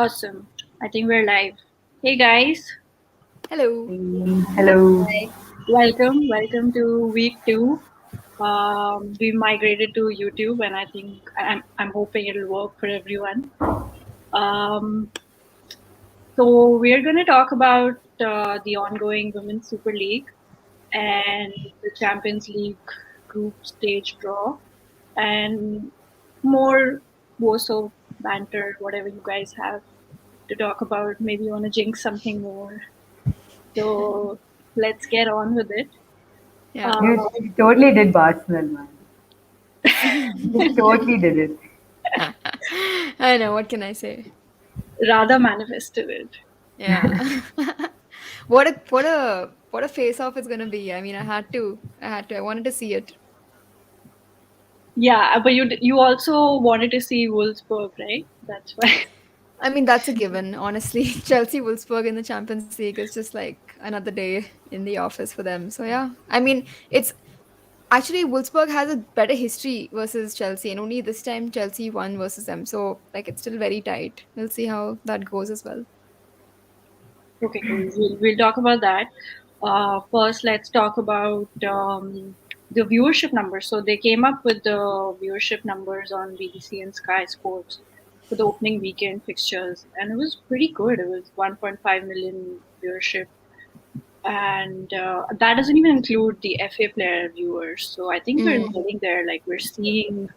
Awesome. I think we're live. Hey guys, Hello. Hello. Hi. welcome to week two. We migrated to YouTube, and I think I'm hoping it'll work for everyone. Um, so we're going to talk about the ongoing Women's Super League and the Champions League group stage draw, and more WSL banter, whatever you guys have to talk about. Maybe you want to jinx something more. So let's get on with it. Yeah. You totally did Barcelona, man. You totally did it. I know. What can I say? Radha manifested it. Yeah. What a face off it's gonna be. I mean, I wanted to see it. Yeah, but you also wanted to see Wolfsburg, right? That's why. I mean, that's a given. Honestly, Chelsea Wolfsburg in the Champions League is just like another day in the office for them. So yeah. I mean, it's actually Wolfsburg has a better history versus Chelsea, and only this time Chelsea won versus them. So like it's still very tight. We'll see how that goes as well. Okay, cool. We'll talk about that. First, let's talk about the viewership numbers. So they came up with the viewership numbers on BBC and Sky Sports for the opening weekend fixtures, and it was pretty good. It was 1.5 million viewership, and that doesn't even include the FA player viewers. So I think we're getting there. Like we're seeing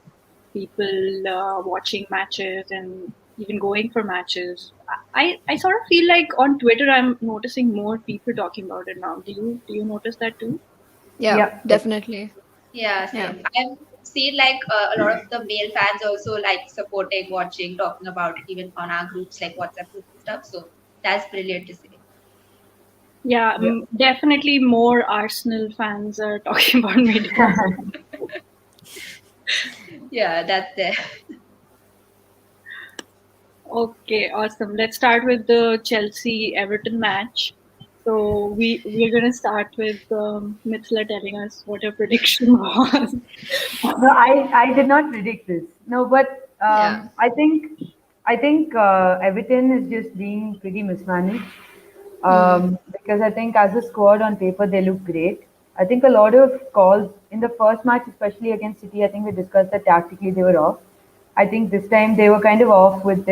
people watching matches and even going for matches. I sort of feel like on Twitter I'm noticing more people talking about it now. Do you notice that too? Yeah, Yeah. definitely. Yeah, Yeah. same. I've seen like a lot of the male fans also like supporting, watching, talking about it, even on our groups like WhatsApp groups and stuff. So that's brilliant to see. Yeah, Yeah. definitely more Arsenal fans are talking about media. Yeah, that's there. Okay, awesome. Let's start with the Chelsea Everton match. So we're gonna start with Mithila telling us what her prediction was. No, I did not predict this. No, but Yeah. I think Everton is just being pretty mismanaged. Hmm. Because I think as a squad on paper they look great. I think a lot of calls in the first match, especially against City, I think we discussed that tactically they were off. I think this time they were kind of off with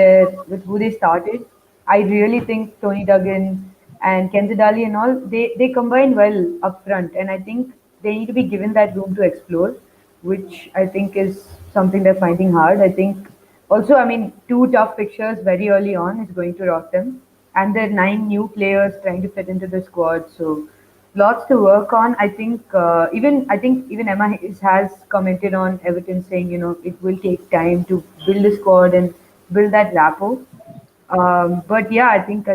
who they started. I really think Tony Duggan and Kenzadali and all they combine well up front, and I think they need to be given that room to explore, which I think is something they're finding hard. I think also, I mean, two tough fixtures very early on is going to rot them, and there are nine new players trying to fit into the squad. So lots to work on. I think even Emma has commented on Everton saying it will take time to build a squad and build that rapport. But yeah, I think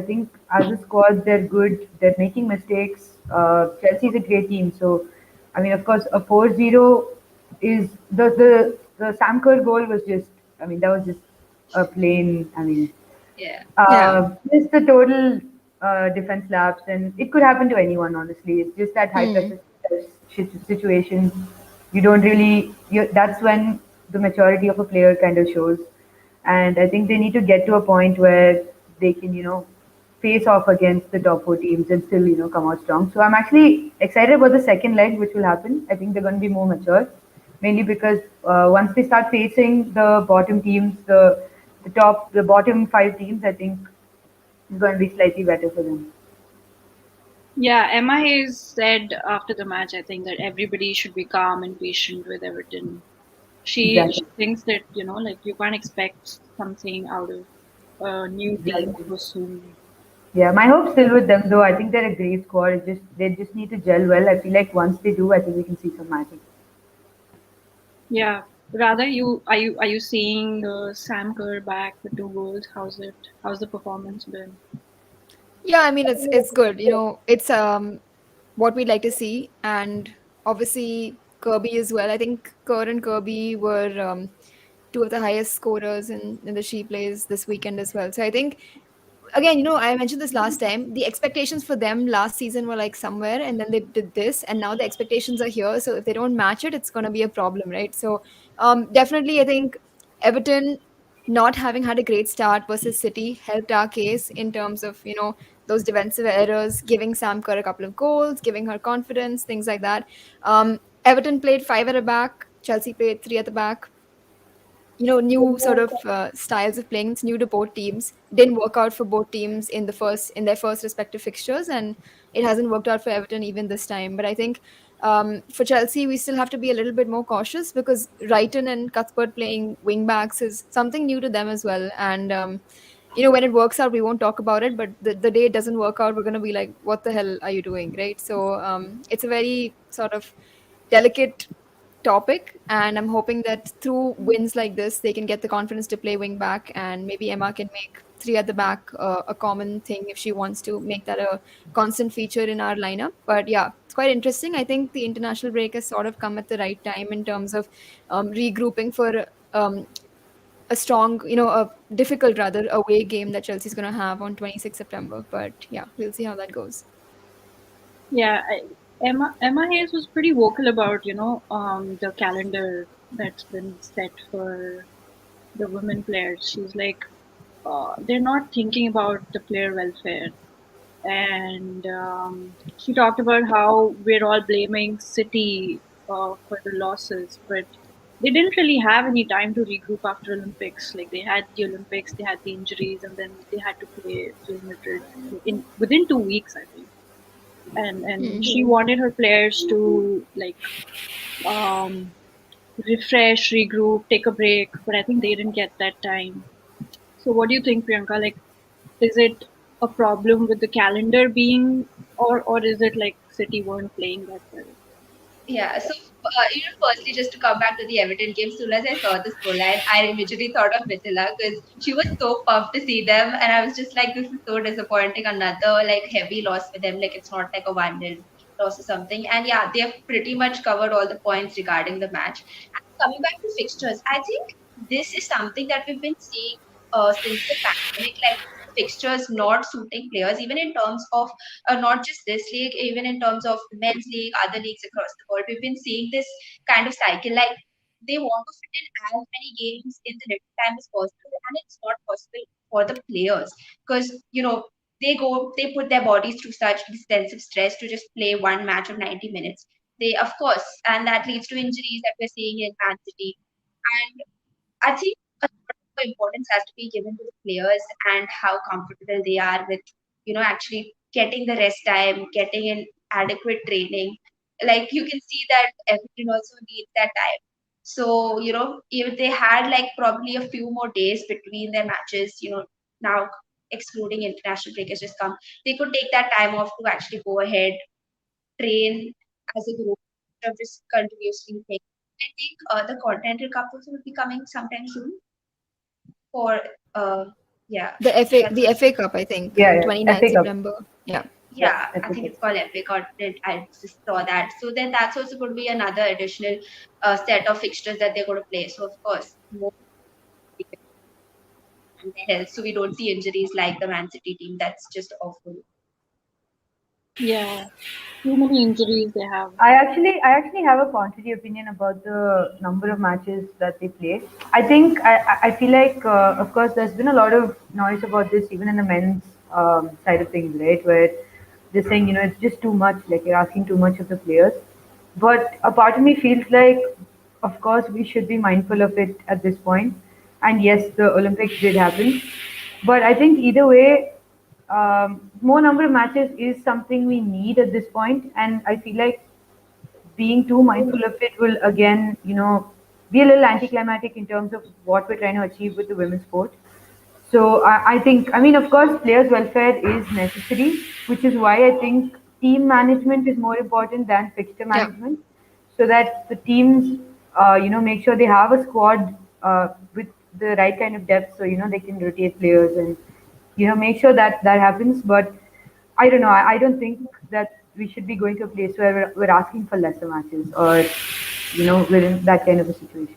as a squad they're good. They're making mistakes. Chelsea's a great team, so I mean, of course, a 4-0 is the Sam Kerr goal was just. I mean, that was just a plain. I mean, Yeah. Yeah. just the total defense lapse, and it could happen to anyone. Honestly, it's just that high Hmm. pressure situation. You don't really. That's when the maturity of a player kind of shows, and I think they need to get to a point where they can, face off against the top four teams and still, come out strong. So I'm actually excited about the second leg, which will happen. I think they're going to be more mature, mainly because once they start facing the bottom teams, the bottom five teams, I think it's going to be slightly better for them. Yeah, Emma Hayes said after the match, I think that everybody should be calm and patient with Everton. She Exactly. thinks that like you can't expect something out of a new team Exactly. so soon. Yeah, my hope's still with them though. I think they're a great squad. They just need to gel well. I feel like once they do, I think we can see some magic. Yeah, rather are you seeing Sam Kerr back with 2 goals? How's it? How's the performance been? Yeah, I mean it's good. It's what we'd like to see, and obviously Kirby as well. I think Kerr and Kirby were two of the highest scorers in the She plays this weekend as well. So I think again, I mentioned this last time. The expectations for them last season were like somewhere, and then they did this, and now the expectations are here. So if they don't match it, it's going to be a problem, right? So definitely, I think Everton. not having had a great start versus City helped our case in terms of, those defensive errors, giving Sam Kerr a couple of goals, giving her confidence, things like that. Everton played five at the back, Chelsea played three at the back. New sort of styles of playing. It's new to both teams. Didn't work out for both teams in their first respective fixtures, and it hasn't worked out for Everton even this time. But I think for Chelsea, we still have to be a little bit more cautious because Wrighton and Cuthbert playing wing backs is something new to them as well. And when it works out, we won't talk about it. But the day it doesn't work out, we're going to be like, "What the hell are you doing?" Right? So it's a very sort of delicate topic, and I'm hoping that through wins like this they can get the confidence to play wing back, and maybe Emma can make three at the back a common thing if she wants to make that a constant feature in our lineup. But yeah, it's quite interesting. I think the international break has sort of come at the right time in terms of regrouping for a strong, a difficult rather away game that Chelsea's going to have on 26 September. But yeah, we'll see how that goes. Yeah, Emma Hayes was pretty vocal about the calendar that's been set for the women players. She's like, they're not thinking about the player welfare, and she talked about how we're all blaming City for the losses, but they didn't really have any time to regroup after Olympics. Like they had the Olympics, they had the injuries, and then they had to play Real Madrid in within 2 weeks, I think. And she wanted her players to like um, refresh, regroup, take a break, but I think they didn't get that time. So what do you think, Priyanka? Like, is it a problem with the calendar being, or is it like City weren't playing that well? Yeah, so firstly, just to come back to the Everton game, soon as I saw the scoreline, I immediately thought of Mithila because she was so pumped to see them, and I was just like, this is so disappointing. Another like heavy loss for them. Like it's not like a 1-0 loss or something. And yeah, they have pretty much covered all the points regarding the match. And coming back to fixtures, I think this is something that we've been seeing since the pandemic, like fixtures not suiting players, even in terms of not just this league, even in terms of men's league, other leagues across the world. We've been seeing this kind of cycle. Like they want to fit in as many games in the little time as possible, and it's not possible for the players because they put their bodies through such extensive stress to just play one match of 90 minutes. They, of course, and that leads to injuries that we're seeing in Man City. And I think a lot of importance has to be given to the players and how comfortable they are with, actually getting the rest time, getting in adequate training. Like you can see that everyone also needs that time. So, if they had like probably a few more days between their matches, now excluding international break has just come, they could take that time off to actually go ahead, train as a group, instead of just continuously playing. I think the Continental Cup also will be coming sometime soon for yeah, that's The also FA Cup, I think, Yeah, on yeah. 29th FA Cup. September. Yeah. Yeah, yeah, I FA think Cup. it's called Epic Continent. I just saw that. So then that's also going to be another additional set of fixtures that they're going to play. So of course, more and their health, so we don't see injuries like the Man City team. That's just awful. Yeah, too many injuries they have. I actually have a contrary opinion about the number of matches that they play. I feel like, of course, there's been a lot of noise about this even in the men's side of things, right? Where they're saying, it's just too much, like you're asking too much of the players. But a part of me feels like, of course, we should be mindful of it at this point. And yes, the Olympics did happen, but I think either way, more number of matches is something we need at this point, and I feel like being too mindful of it will again, be a little anticlimactic in terms of what we're trying to achieve with the women's sport. So I think, I mean, of course, players' welfare is necessary, which is why I think team management is more important than fixture Yeah. management, so that the teams, make sure they have a squad with the right kind of depth, so they can rotate players and make sure that that happens. But I don't know. I don't think that we should be going to a place where we're asking for lesser matches, or we're in that kind of a situation.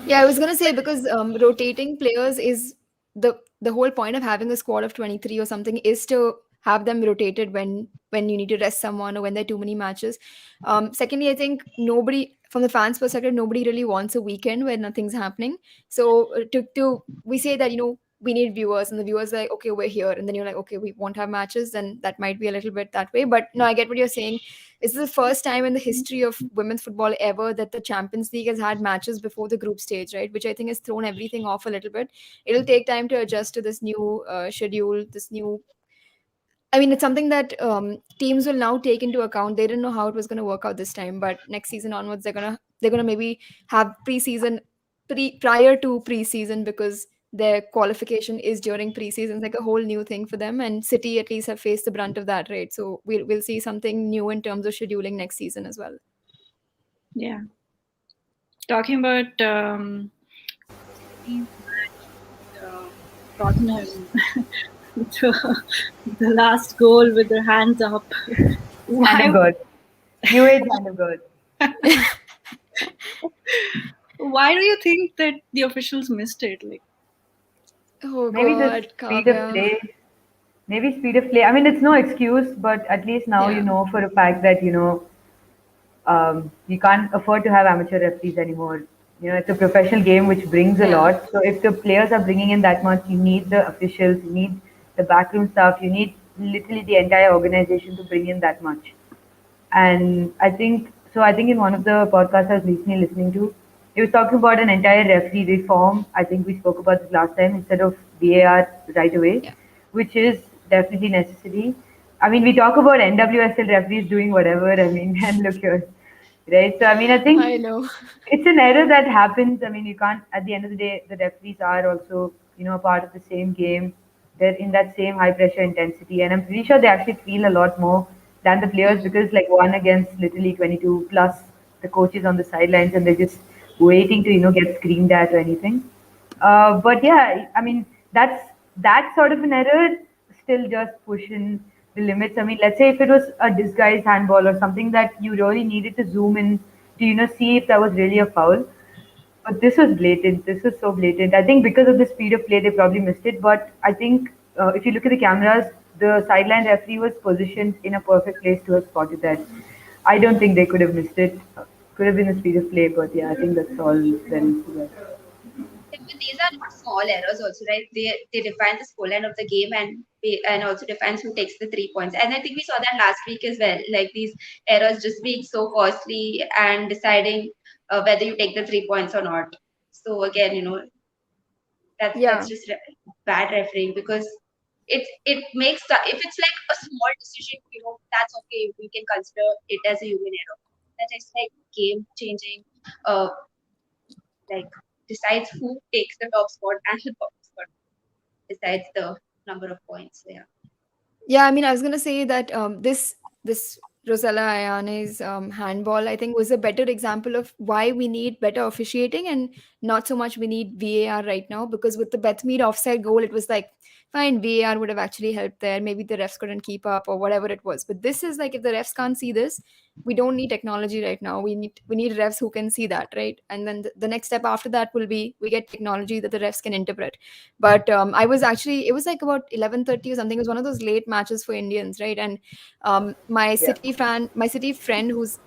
Yeah, I was gonna say because rotating players is the whole point of having a squad of 23 or something is to have them rotated when you need to rest someone or when there are too many matches. Secondly, I think nobody from the fans' perspective, nobody really wants a weekend where nothing's happening. So to we say that, we need viewers, and the viewers are like, okay, we're here, and then you're like, okay, we won't have matches, then that might be a little bit that way. But no, I get what you're saying. This is the first time in the history of women's football ever that the Champions League has had matches before the group stage, right? Which I think has thrown everything off a little bit. It'll take time to adjust to this new schedule, this new. I mean, it's something that teams will now take into account. They didn't know how it was going to work out this time, but next season onwards, they're gonna maybe have preseason prior to preseason, because their qualification is during preseason. It's like a whole new thing for them, and City at least have faced the brunt of that, right? So we'll see something new in terms of scheduling next season as well. Yeah. Talking about Tottenham, the last goal with their hands up. Hand of God. New age hand of God. Why do you think that the officials missed it? Like, Oh Maybe the God, speed of Kavya. play. Maybe speed of play. I mean, it's no excuse, but at least now Yeah. you know for a fact that you can't afford to have amateur referees anymore. It's a professional game which brings a Yeah. lot. So if the players are bringing in that much, you need the officials, you need the backroom staff, you need literally the entire organization to bring in that much. And I think so. I think in one of the podcasts I was recently listening to, he was talking about an entire referee reform. I think we spoke about this last time instead of VAR right away, Yeah. which is definitely necessary. I mean, we talk about NWSL referees doing whatever. I mean, and look here, right? So I mean, I think I know. it's an error that happens. I mean, you can't. At the end of the day, the referees are also, a part of the same game. They're in that same high pressure intensity, and I'm pretty sure they actually feel a lot more than the players Mhm. because, like, one against literally 22 plus the coaches on the sidelines, and they're just waiting to, get screamed at or anything. But yeah, I mean, that sort of an error still just pushing the limits. I mean, let's say if it was a disguised handball or something that you really needed to zoom in to, see if that was really a foul. But this was blatant. This was so blatant. I think because of the speed of play, they probably missed it. But I think if you look at the cameras, the sideline referee was positioned in a perfect place to have spotted that. I don't think they could have missed it. Could have been the speed of play, but yeah, I think that's all there is to that. Yeah, but these are not small errors also, right? They define the scoreline of the game and also defines who takes the 3 points. And I think we saw that last week as well. Like these errors just being so costly and deciding whether you take the 3 points or not. So again, that's Yeah. just bad refereeing because it makes if it's like a small decision, that's okay. We can consider it as a human error. That is like game changing. Like decides who takes the top spot and the bottom spot decides the number of points. So, yeah. Yeah, I mean, I was gonna say that this Rosella Ayane's handball, I think, was a better example of why we need better officiating and not so much we need VAR right now. Because with the Bethmead offside goal, it was like fine, VAR would have actually helped there. Maybe the refs couldn't keep up or whatever it was. But this is like if the refs can't see this, we don't need technology right now. We need refs who can see that, right? And then the next step after that will be we get technology that the refs can interpret. But I was actually, it was like about 11:30 or something. It was one of those late matches for Indians, right? And Yeah. my city friend who's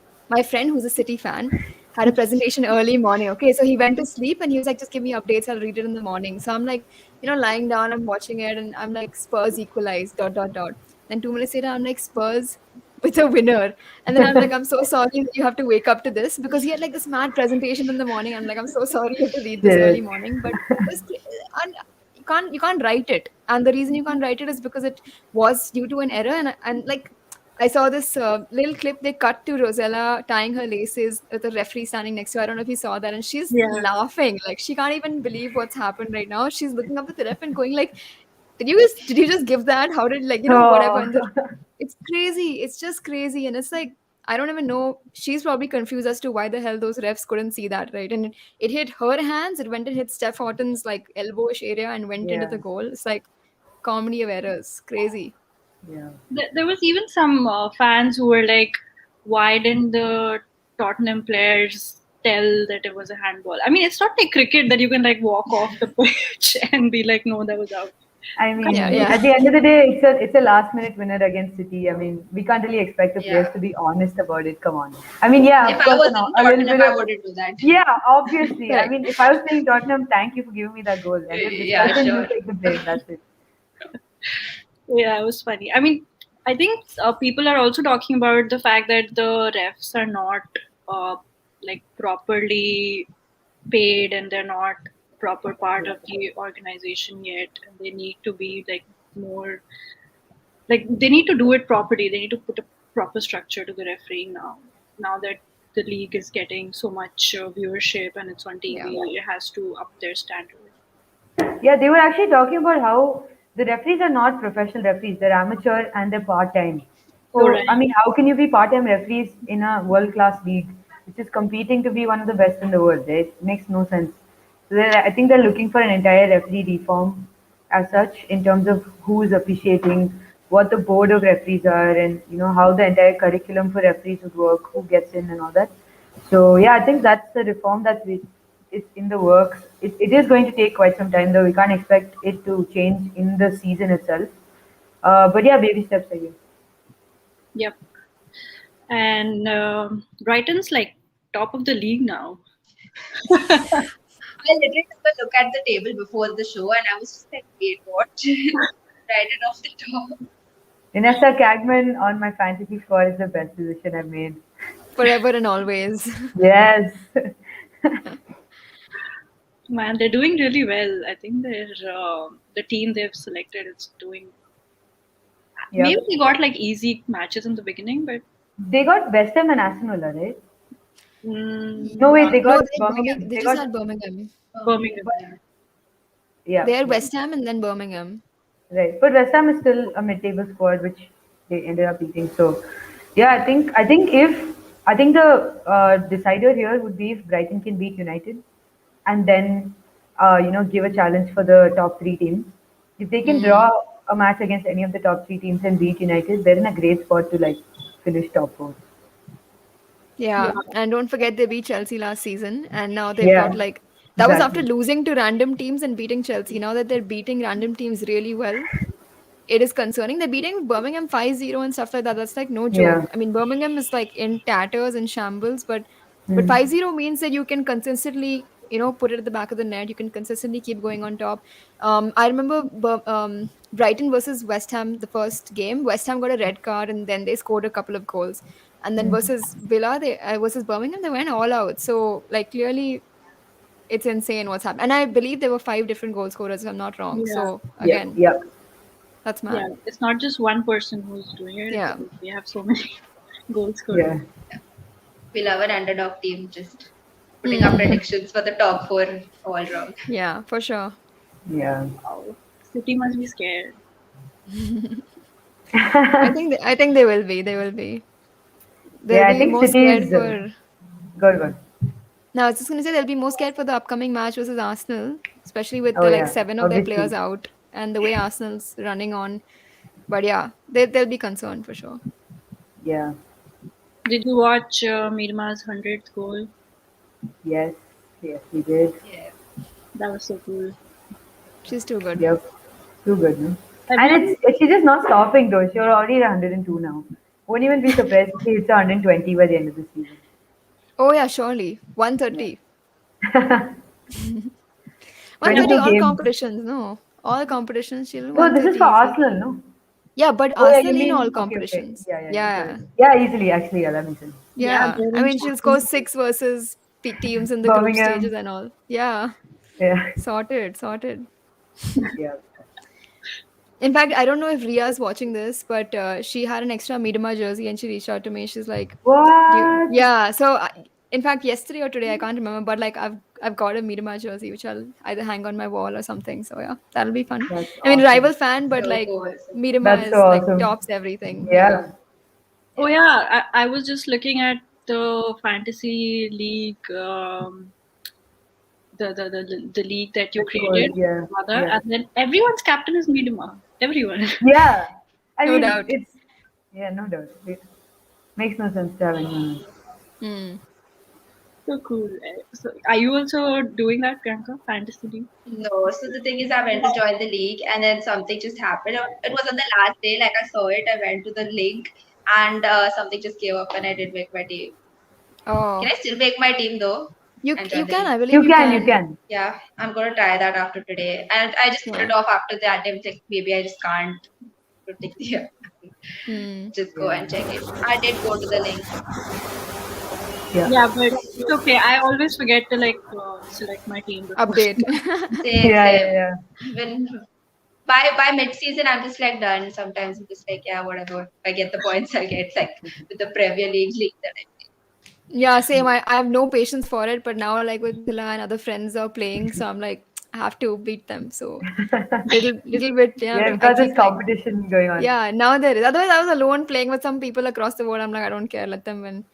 a City fan had a presentation early morning. Okay, so he went to sleep and he was like, just give me updates, I'll read it in the morning. So I'm like, lying down, I'm watching it, and I'm like, Spurs equalized, dot dot dot. Then 2 minutes later, I'm like, Spurs with a winner. And then I'm like, I'm so sorry that you have to wake up to this, because he had like this mad presentation in the morning. I'm like, I'm so sorry you have to read this early Yes. morning. But it was and you can't write it. And the reason you can't write it is because it was due to an error. And like I saw this little clip they cut to Rosella tying her laces with a referee standing next to her. I don't know if you saw that. And she's yeah, laughing. Like she can't even believe what's happened right now. She's looking up at the ref and going like, did you just give that? How did, like, whatever. Oh, And it's crazy. It's just crazy. And it's like, I don't even know. She's probably confused as to why the hell those refs couldn't see that, right? And it hit her hands. It went and hit Steph Horton's like elbowish area and went into yeah, the goal. It's like comedy of errors. Crazy. yeah. there was even some fans who were like, "Why didn't the Tottenham players tell that it was a handball?" I mean, it's not like cricket that you can like walk off the pitch and be like, "No, that was out." I Yeah, mean, yeah. at the end of the day, it's a last minute winner against City. I mean, we can't really expect the players Yeah. to be honest about it. Come on. I mean, yeah, If of I course, was in a little Tottenham, bit I of wouldn't do that. yeah, obviously. I Correct. mean, if I was playing Tottenham, thank you for giving me that goal. End of Yeah, discussion. You sure. take the blame. That's it. Yeah, it was funny. I mean, I think people are also talking about the fact that the refs are not uh, like properly paid and they're not proper part of the organization yet, and they need to be like more like they need to do it properly. They need to put a proper structure to the refereeing now. Now that the league is getting so much viewership and it's on Yeah. TV, it has to up their standard. Yeah, they were actually talking about how the referees are not professional referees; they're amateur and they're part-time. Oh So, I right. mean, how can you be part-time referees in a world-class league, which is competing to be one of the best in the world? It makes no sense. So, I think they're looking for an entire referee reform, as such, in terms of who is officiating, what the board of referees are, and how the entire curriculum for referees would work, who gets in, and all that. So yeah, I think that's the reform that it's in the works. It is going to take quite some time, though. We can't expect it to change in the season itself. But yeah, baby steps, I guess. Yep. And Brighton's like top of the league now. I literally took a look at the table before the show and I was just like, wait, what? Right it off the top. Inessa Cagman on my fantasy squad is the best decision I've made. Forever and always. Yes. Man, they're doing really well. I think they're the team they've selected is doing. Maybe Yep. they got like easy matches in the beginning, but They got West Ham and Aston Villa, right? No, wait, not they No, got they Birmingham. they They just got had Birmingham. Birmingham. but Yeah. yeah, They're yeah. West Ham and then Birmingham. Right, but West Ham is still a mid-table squad, which they ended up beating. So, yeah, I think the decider here would be if Brighton can beat United, and then give a challenge for the top three teams. If they can Mm. draw a match against any of the top three teams and beat United, they're in a great spot to like finish top four. Yeah. Yeah, and don't forget they beat Chelsea last season, and now they've got Yeah, like that was after exactly. losing to random teams and beating Chelsea. Now that they're beating random teams really well, it is concerning. They're beating Birmingham 5-0 and stuff like that. That's like no Yeah. joke. I mean, Birmingham is like in tatters and shambles, but Hmm. 5-0 means that you can consistently, put it at the back of the net. You can consistently keep going on top. I remember Brighton versus West Ham, the first game. West Ham got a red card and then they scored a couple of goals. And then versus Villa, they versus Birmingham, they went all out. So like clearly, it's insane what's happened. And I believe there were 5 different goal scorers, if I'm not wrong. Yeah. So Yep. again, Yep. that's Yeah. mad. It's not just one person who's doing it. It's Yeah. like we have so many goal scorers. Yeah. We love an underdog team just putting up Mm, predictions for the top four all wrong. yeah, for sure. Yeah. Wow. City must be scared. I think they will be. They will be. They'll Yeah, I be think more City scared is for. good. Good. No, I was just gonna say they'll be more scared for the upcoming match versus Arsenal, especially with Oh the like yeah, 7 of their players obviously. out and the way Arsenal's running on. But yeah, they'll be concerned for sure. Yeah. Did you watch Mirma's 100th goal? Yes. Yes, we did. Yeah. That was so cool. She's too good. Yep. Too good, no? And Everyone, she's just not stopping though. She's already at 102 now. Won't even be surprised if she hits 120 by the end of the season. Oh yeah, surely Yeah. 130. 130 22 all games. competitions. No, all competitions she'll do No, this is 130 for easy. Arsenal, no? Yeah, but Oh yeah, you Arsenal in all mean okay, okay. competitions. Yeah, yeah, yeah. Yeah, Sorry. Yeah, easily actually, yeah, that makes sense. yeah, yeah. they're I in mean, she'll score Champions League. 6 versus teams in the group stages Birmingham. and all. Yeah, Yeah. sorted, sorted. Yeah. In fact, I don't know if Ria's watching this, but she had an extra Miedema jersey and she reached out to me. She's like, What? yeah. So, in fact, yesterday or today, I can't remember, but like I've got a Miedema jersey which I'll either hang on my wall or something. So yeah, that'll be fun. That's I mean, awesome. rival fan, but So like cool. Miedema That's so is like awesome. tops everything. Yeah. Yeah. Oh yeah, I was just looking at the fantasy league, the league that you The score, created, yeah. mother, Yeah. and then everyone's captain is Midima. Everyone. Yeah. I No mean, doubt. it's yeah, no doubt. It makes no sense to have anyone else. Hmm. So cool. So, are you also doing that, Priyanka? Fantasy League? No, so the thing is, I went to join the league, and then something just happened. It was on the last day, like I saw it. I went to the link, and something just came up, and I did make my team. Can Oh, I still make my team though and join you the can. league? I believe you You can. can. Yeah, I'm gonna try that after today. And I just put Yeah. it off after that. I'm like, maybe I just can't predict the Hmm. just go Yeah. and check it. I did go to the link. Yeah. Yeah, but it's okay. I always forget to like select my team before. Update. Same, Yeah, same. yeah, yeah. Even by mid season, I'm just like done. Sometimes I'm just like, yeah, whatever. If I get the points, I'll get like with the Premier League that I Yeah, same. I have no patience for it, but now like with Mithila and other friends are playing, so I'm like, I have to beat them. So little bit, yeah. Yeah, we've I got this keep like, competition going on. yeah. Now there is. Otherwise, I was alone playing with some people across the world. I'm like, I don't care. Let them win.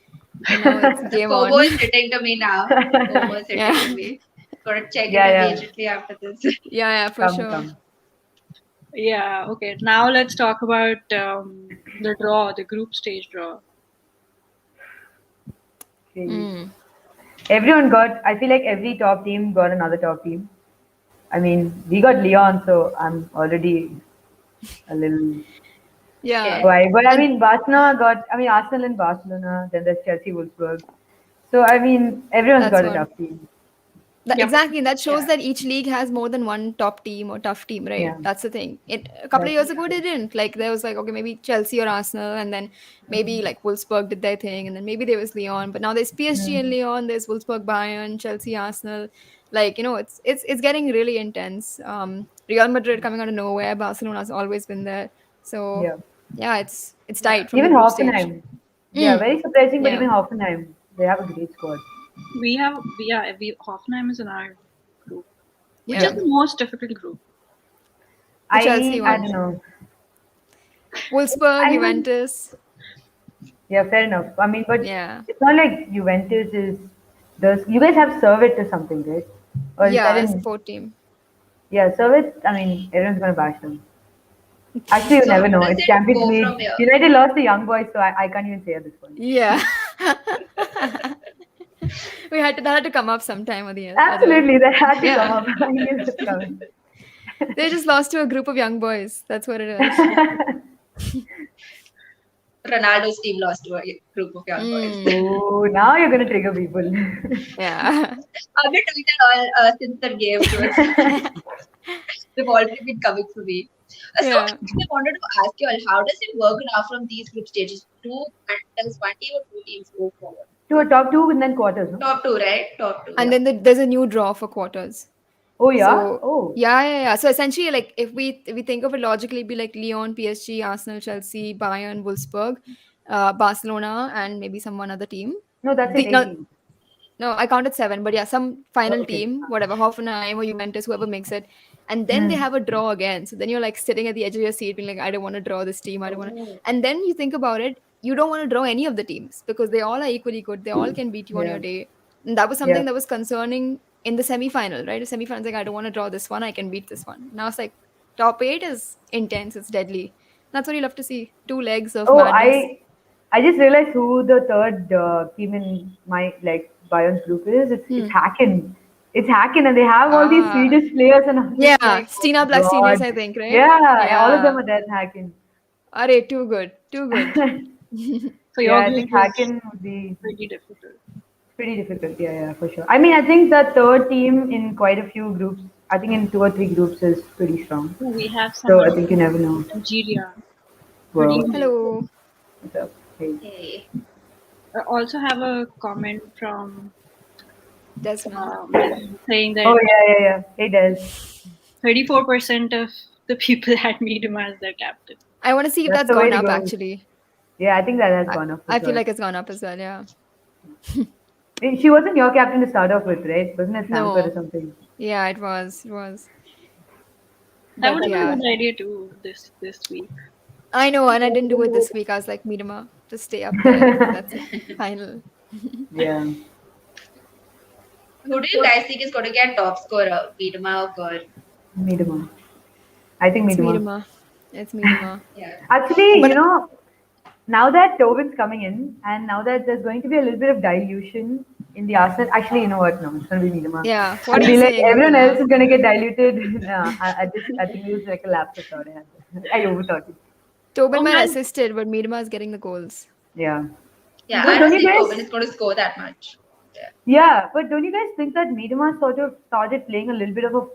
But now it's game FOMO on. is hitting to me now. FOMO is hitting to Yeah, me. Gotta check it Yeah, yeah. immediately after this. yeah, for Come, sure. come. Yeah, okay. Now let's talk about the draw, the group stage draw. Crazy. Mm. Everyone got, I feel like every top team got another top team. I mean, we got Leon, so I'm already a little Yeah, Scared. why. But I and mean, Barcelona got, I mean, Arsenal and Barcelona, then there's Chelsea, Wolfsburg. So, I mean, everyone's that's got a what. tough team. Yep. Exactly. That shows Yeah. that each league has more than one top team or tough team, right? Yeah, That's the thing. It a couple of that's years ago they didn't. Like there was like, okay, maybe Chelsea or Arsenal, and then maybe mm, like Wolfsburg did their thing, and then maybe there was Lyon. But now there's PSG and mm, Lyon, there's Wolfsburg, Bayern, Chelsea, Arsenal. Like, it's getting really intense. Real Madrid coming out of nowhere, Barcelona's always been there. So yeah. yeah, it's Yeah. tight from the Even group stage. Hoffenheim. Yeah, Mm, very surprising, but yeah. even Hoffenheim, they have a great squad. We Hoffenheim is in our group, which is Yeah. Yeah. the most difficult group. The Chelsea I one. don't know. Wolfsburg, I mean, Juventus. yeah, fair enough. I mean, but Yeah. it's not like Juventus is the. You guys have Servette or something, right? Or is that Yeah, in? support team. Yeah, Servette. I mean, everyone's gonna bash them. Actually, you So never how know. does It's it Champions go from League. here? United lost the young boys, so I can't even say at this point. Yeah. That had to come up sometime or the other. Absolutely, that had to come Yeah. up. I knew it was coming. They just lost to a group of young boys. That's what it is. Ronaldo's team lost to a group of young boys. Mm, Oh, now you're gonna trigger people. yeah. I've been doing that all since the game, so they've already been coming for me. So Yeah. actually, I wanted to ask you all, how does it work now from these group stages? Does one team or two teams go forward? To a top two and then quarters, no? Top two, right? Top two, And yeah. then there's a new draw for quarters. Oh yeah. So Oh yeah. So essentially, like if we think of it logically, it'd be like Lyon, PSG, Arsenal, Chelsea, Bayern, Wolfsburg, Barcelona, and maybe some one other team. no, that's it. The, no, 18. No, I counted seven, but yeah, some Oh, final okay. team, whatever, Hoffenheim or Juventus, whoever makes it. And then they Hmm. have a draw again. So then you're like sitting at the edge of your seat, being like, I don't want to draw this team. I don't want to. Oh, And then you think about it, you don't want to draw any of the teams because they all are equally good. They all can beat you on Yeah. your day. And that was Yeah. something that was concerning in the semi-final, right? The semi-final, like, I don't want to draw this one. I can beat this one. Now it's like top eight is intense. It's deadly. That's what you love to see. Two legs of Oh, madness. I just realized who the third team in my like Bayern's group is. It's Hmm. Hacken. It's Hacken, and they have all these Ah, Swedish players, and I'm just yeah. like, oh Stina my Blackstenius, god. I think, right? Yeah, all of them Yeah. are there in Hacken. Are too good, too good. So Yeah, your I group think is Hacken would be pretty difficult. pretty difficult. Yeah, yeah, for sure. I mean, I think the third team in quite a few groups, I think in two or three groups, is pretty strong. Oh, we have So I someone think you never know. from Nigeria. Good Wow, evening. Hello, what's up? Hey. hey. I also have a comment from Desmond. saying that Oh yeah, yeah, yeah. Hey, Des. 34% of the people had Miedema as their captain. I want to see if That's that's the way gone to up go. actually. Yeah, I think that has I, gone up for I feel sure. like it's gone up as well, yeah. She wasn't your captain to start off with, right? Wasn't it Samper or No. something? Yeah, it was. That would But have been a yeah. good idea too this week. I know, and I didn't do it this week. I was like, Midema, just stay up there. That's it. Final. Yeah. Who do you guys think is going to get top scorer? Biedema or Kerr? Miedema. I think It's Miedema. Midema. It's Midema. Yeah. Actually, But now that Tobin's coming in, and now that there's going to be a little bit of dilution in the Arsenal. Actually, you know what? No, it's gonna be Neema. Yeah. I What are you feel like saying, everyone else Nitin? is gonna get diluted. No, I think it was like a lapse of thought. I overthought it. Tobin Oh might man, assisted, but Miedema is getting the goals. Yeah. Yeah, But I don't don't you think Tobin guys? is going to score that much. Yeah. Yeah, but don't you guys think that Miedema sort of started playing a little bit of a?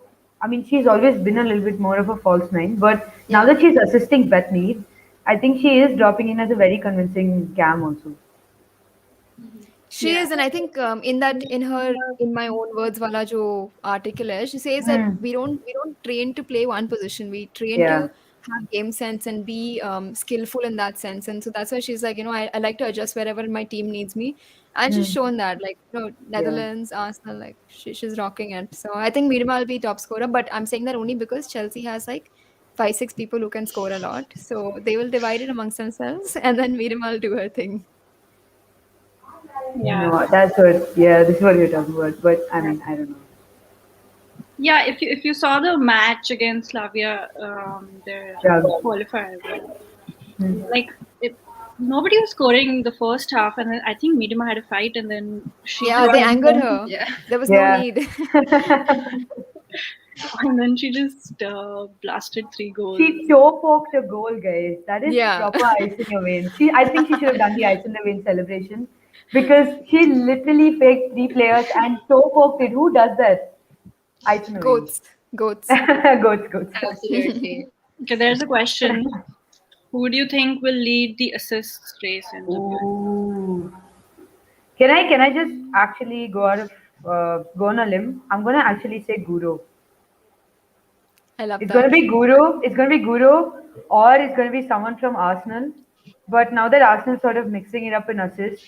I mean, she's always been a little bit more of a false nine, but now Yeah. that she's assisting Beth Mead, I think she is dropping in as a very convincing cam also. She yeah, is, and I think in my own words, wala jo article hai, she says that Hmm. we don't train to play one position. We train to Yeah. have game sense and be skillful in that sense. And so that's why she's like, I like to adjust wherever my team needs me. And she's Hmm. shown that, like, Yeah. Netherlands, Arsenal, like she's rocking it. So I think Mirma will be top scorer, but I'm saying that only because Chelsea has like 5, 6 people who can score a lot. So they will divide it amongst themselves, and then Mirma will do her thing. yeah, No, that's what. Yeah, this is what you're talking about. But I mean, I don't know. yeah. If you saw the match against Slavia, the Prague. qualifier, yeah, Hmm. like it, nobody was scoring the first half, and then I think Miedema had a fight, and then she Yeah, just they Yeah. angered her. Yeah. There was no Yeah. need. and then she just blasted 3 goals. She toe poked a goal, guys. That is Yeah. proper ice in your veins. I think she should have done the ice in the vein celebration because she literally faked 3 players and toe poked it. Who does that? Ice in the veins. Goats. Goats. Goats, goats. Absolutely. Okay, there's a question. Who do you think will lead the assists race in WSL? Ooh. Can I just actually go on a limb? I'm gonna actually say Guru. I love It's gonna that. be Guru. It's gonna be Guru, or it's gonna be someone from Arsenal. But now that Arsenal's sort of mixing it up in assists,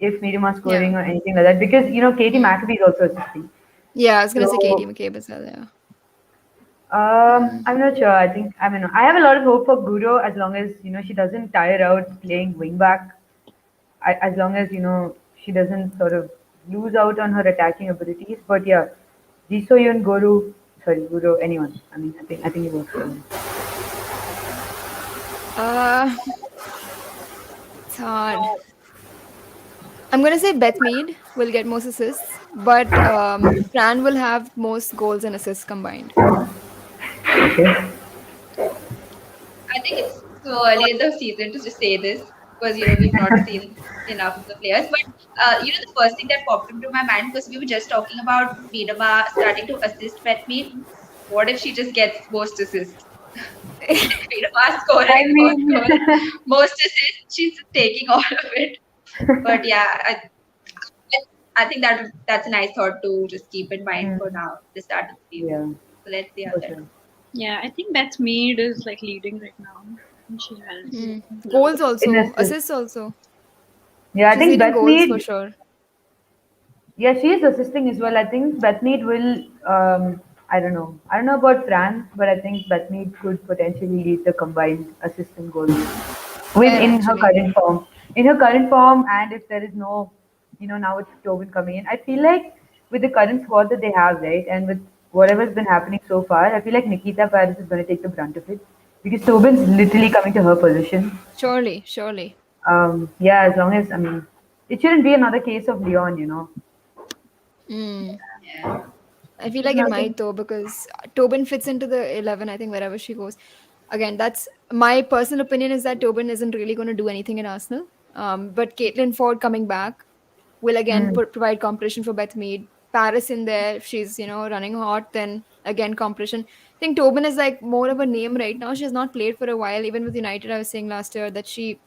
if Miriam Yeah. scoring or anything like that, because Katie McAfee is also assisting. Yeah, I was gonna say Katie So McCabe as well, yeah. I'm not sure. I mean, I have a lot of hope for Guru as long as she doesn't tire out playing wing back. As long as she doesn't sort of lose out on her attacking abilities. But yeah, Jisoyun, Guru, anyone. I mean, I think it works for me. Uh it's hard. I'm gonna say Beth Mead will get most assists, but Fran will have most goals and assists combined. Okay. I think it's too early in the season to just say this because we've not seen enough of the players. But the first thing that popped into my mind because we were just talking about Miedema starting to assist Petmeet. What if she just gets most assists? Miedema I scoring most mean, goals, most assists. She's taking all of it. But yeah, I think that's a nice thought to just keep in mind hmm, for now, the start of the season. yeah, So let's see how for that sure. goes. Yeah, I think Beth Mead is like leading right now. And she has Mm. a lot Goals of. In also, assist. assists also. Yeah, I She's think leading Beth goals for Mead. sure. Yeah, she is assisting as well. I think Beth Mead will. I don't know. I don't know about Fran, but I think Beth Mead could potentially lead the combined assist and goals with Fair in her actually. current form. In her current form, and if there is no, now with Tobin coming in, I feel like with the current squad that they have, right, and with whatever's been happening so far, I feel like Nikita Paris is going to take the brunt of it because Tobin's literally coming to her position. Surely, surely. Yeah, as long as it shouldn't be another case of Leon. Mm. Yeah. I feel There's like it nothing. might though because Tobin fits into the 11, I think, wherever she goes. Again, that's my personal opinion is that Tobin isn't really going to do anything in Arsenal. But Caitlin Ford coming back will again Mm. provide competition for Beth Mead. Paris in there, if she's running hot, then again competition. I think Tobin is like more of a name right now. She has not played for a while. Even with United, I was saying last year that she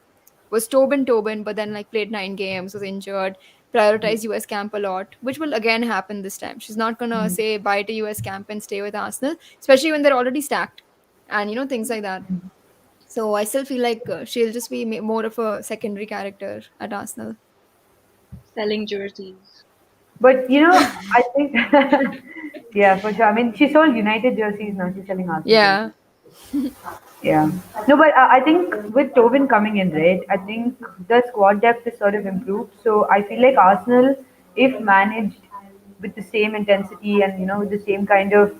was Tobin, but then like played 9 games, was injured, prioritized US camp a lot, which will again happen this time. She's not gonna say bye to US camp and stay with Arsenal, especially when they're already stacked and things like that. So I still feel like she'll just be more of a secondary character at Arsenal. Selling jerseys. But I think, yeah, for sure. I mean, she sold United jerseys now. She's selling Arsenal Yeah. jerseys. Yeah. No, but I think with Tobin coming in, right, I think the squad depth is sort of improved. So I feel like Arsenal, if managed with the same intensity and with the same kind of,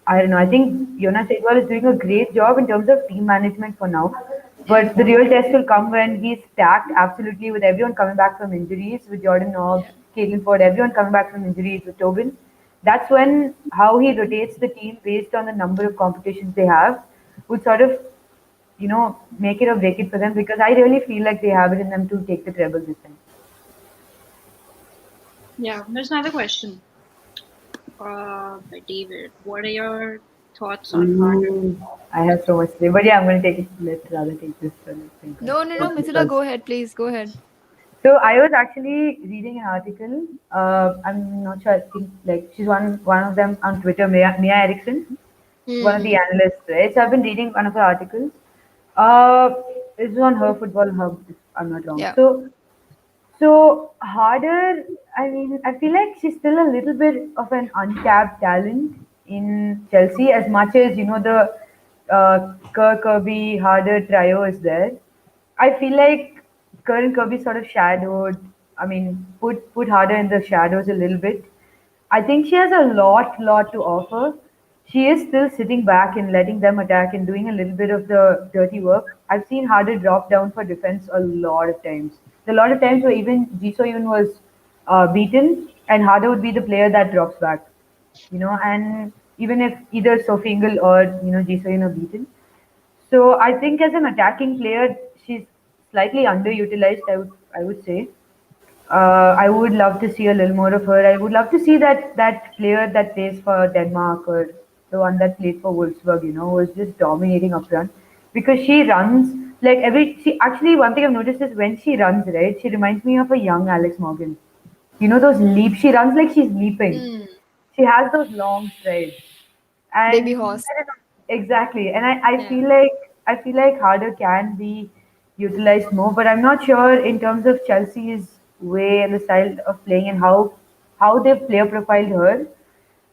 I don't know, I think Jonas Edward is doing a great job in terms of team management for now. Yeah. But the real test will come when he's stacked absolutely with everyone coming back from injuries, with Jordan Nobbs, Yeah. Caitlin Ford, everyone coming back from injuries with Tobin. That's when how he rotates the team based on the number of competitions they have would sort of, make it or break it for them because I really feel like they have it in them to take the treble this time. Yeah, there's another question. By David, what are your thoughts on harder? Ooh, I have so much to say, but yeah, I'm going to take it. Let's rather take this. So let's think of No, let's Mithila, discuss. go ahead, please. Go ahead. So I was actually reading an article. I'm not sure. I think like she's one of them on Twitter, Mia Erickson, one of the Hmm. analysts, right? So I've been reading one of her articles. Uh, it's on her football hub, if I'm not wrong. Yeah. So harder. I mean, I feel like she's still a little bit of an untapped talent in Chelsea, as much as the Kirby Harder trio is there. I feel like Curran Kirby sort of shadowed. I mean, put Harder in the shadows a little bit. I think she has a lot to offer. She is still sitting back and letting them attack and doing a little bit of the dirty work. I've seen Harder drop down for defense a lot of times. A lot of times where even Ji Soyun was beaten, and Harder would be the player that drops back. And even if either Sophie Ingle or Ji Soyun are beaten, so I think as an attacking player, she's slightly underutilized. I would say. I would love to see a little more of her. I would love to see that player that plays for Denmark or the one that played for Wolfsburg, was just dominating up front because she runs like every. She actually one thing I've noticed is when she runs, right, she reminds me of a young Alex Morgan. Those leaps. She runs like she's leaping. Hmm. She has those long strides, Baby and horse. I don't know, exactly. And I Yeah. feel like Harder can be utilized more, but I'm not sure in terms of Chelsea's way and the style of playing and how they've player profiled her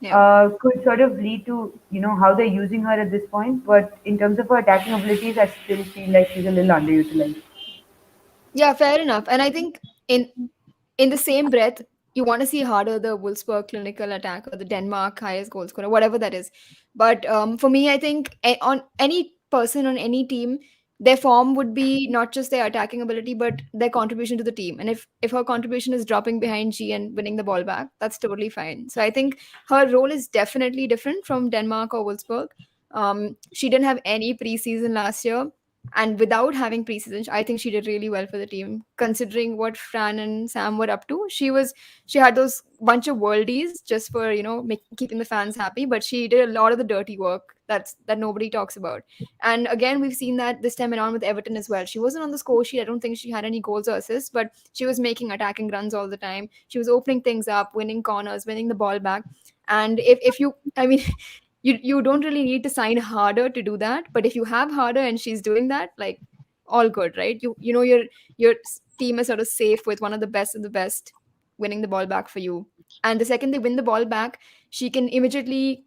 Yeah. could sort of lead to how they're using her at this point. But in terms of her attacking abilities, I still feel like she's a little underutilized. Yeah, fair enough. And I think in in the same breath, you want to see harder the Wolfsburg clinical attack or the Denmark highest goal scorer, whatever that is. But for me, I think on any person on any team, their form would be not just their attacking ability, but their contribution to the team. And if her contribution is dropping behind G and winning the ball back, that's totally fine. So I think her role is definitely different from Denmark or Wolfsburg. She didn't have any preseason last year, and without having preseason, I think she did really well for the team. Considering what Fran and Sam were up to, she had those bunch of worldies just for keeping the fans happy. But she did a lot of the dirty work that nobody talks about. And again, we've seen that this time around with Everton as well. She wasn't on the score sheet. I don't think she had any goals or assists, but she was making attacking runs all the time. She was opening things up, winning corners, winning the ball back. And if you, I mean, you don't really need to sign harder to do that, but if you have harder and she's doing that, like, all good, right? Your team is sort of safe with one of the best winning the ball back for you. And the second they win the ball back, she can immediately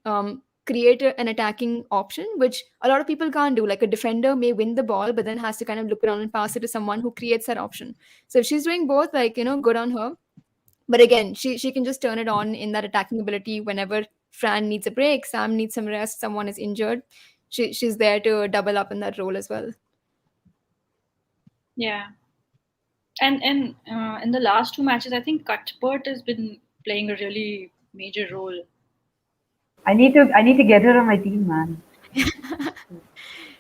create an attacking option, which a lot of people can't do. Like, a defender may win the ball but then has to kind of look around and pass it to someone who creates that option. So if she's doing both, like, good on her. But again, she can just turn it on in that attacking ability whenever Fran needs a break, Sam needs some rest, someone is injured. She's there to double up in that role as well. Yeah, and in the last two matches, I think Cuthbert has been playing a really major role. I need to get her on my team, man. She's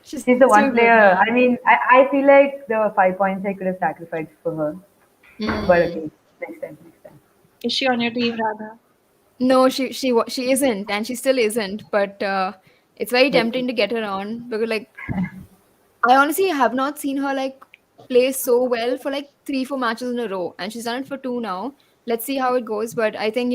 She's the too one good, player. man. I mean, I feel like the 5 points I could have sacrificed for her. But Mm. okay, next time, next time. Is she on your team, Radha? No, she isn't, and she still isn't. But it's very But tempting to get her on because, like, I honestly have not seen her, like, play so well for like 3-4 matches in a row, and she's done it for two now. Let's see how it goes. But I think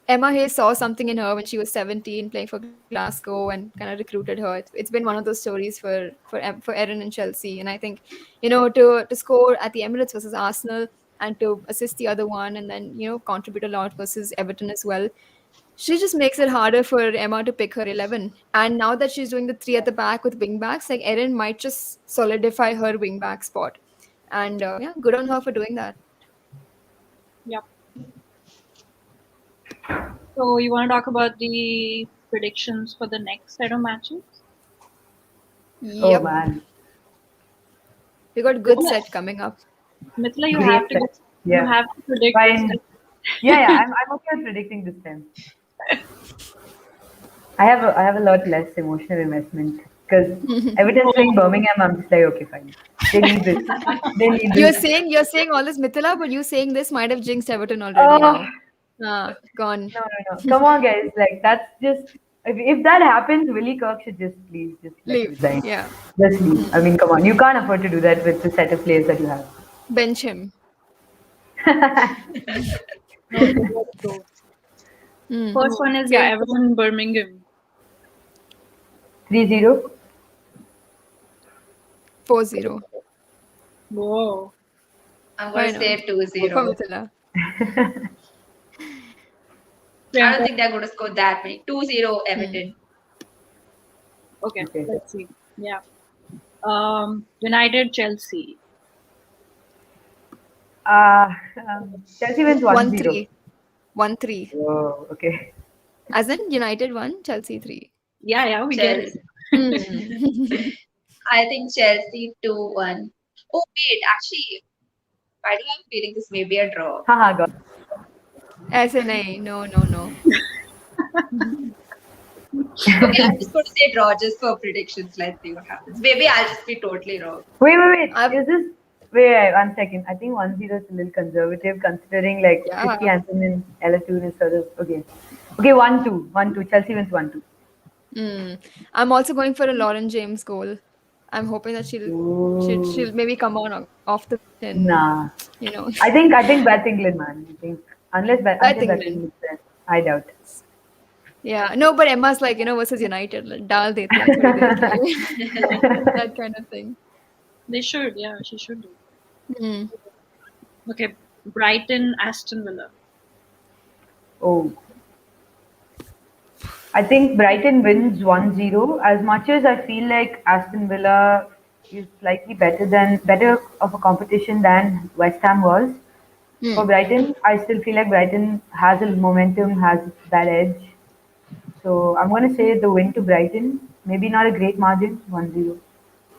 Emma Hayes saw something in her when she was 17, playing for Glasgow, and kind of recruited her. It's been one of those stories for Erin and Chelsea, and I think to score at the Emirates versus Arsenal and to assist the other one, and then contribute a lot versus Everton as well. She just makes it harder for Emma to pick her 11. And now that she's doing the three at the back with wing backs, like, Erin might just solidify her wing back spot. And yeah, good on her for doing that. Yep. So you want to talk about the predictions for the next set of matches? oh Yep. man, We got good Mithila, set coming up. Mithila, you great have to set. you Yeah, have to predict this fine. Yeah. I'm okay with predicting this time. I have a lot less emotional investment because Everton's playing Oh, Birmingham. I'm just like, okay, fine. They need this. They need You're this. saying all this, Mithila, but you saying this might have jinxed Everton already Oh, now. Gone. no. Come on, guys. Like that's just if that happens, Willie Kirk should please just like Leave. resign. Yeah. Just leave. I mean, come on. You can't afford to do that with the set of players that you have. Bench him. no, let's go. Hmm. First one is, yeah, Okay. Everton Birmingham. 3-0. 4-0. Whoa. I'm Why going to not? say For 2-0. Mithila. I don't Priyanka. think they're going to score that many. 2-0 Everton. Okay, Okay. let's see. Yeah. United Chelsea. Uh, Chelsea wins 1-0. 1-3. 1-3. Oh, okay. As in United 1, Chelsea 3. Yeah, we get it. Chelsea. Hmm. I think Chelsea 2-1. Oh, wait. Actually, why do I have a feeling this may be a draw? Haha, God. ऐसे नहीं. No. Okay, I'm just going to say draw just for predictions. Let's see what happens. Maybe I'll just be totally wrong. Wait. I've- Is this? Wait, 1 second. I think 1-0 is a little conservative considering like Yeah. Christy Hansen and LSU is sort of okay. Okay, 1-2. 1-2. Chelsea wins 1-2. I'm also going for a Lauren James goal. I'm hoping that she'll maybe come on off the and Nah. you know I think Beth England, man. I think until Beth England. England is there, I doubt. Yeah, no, but Emma's like, versus United, like, डाल देते हैं थोड़ी देर के लिए. That kind of thing. They should, yeah, she should do. Hmm. Okay, Brighton Aston Villa. Oh. I think Brighton wins 1-0. As much as I feel like Aston Villa is slightly better of a competition than West Ham was. For Brighton, I still feel like Brighton has a momentum, has that edge. So I'm going to say the win to Brighton. Maybe not a great margin, 1-0.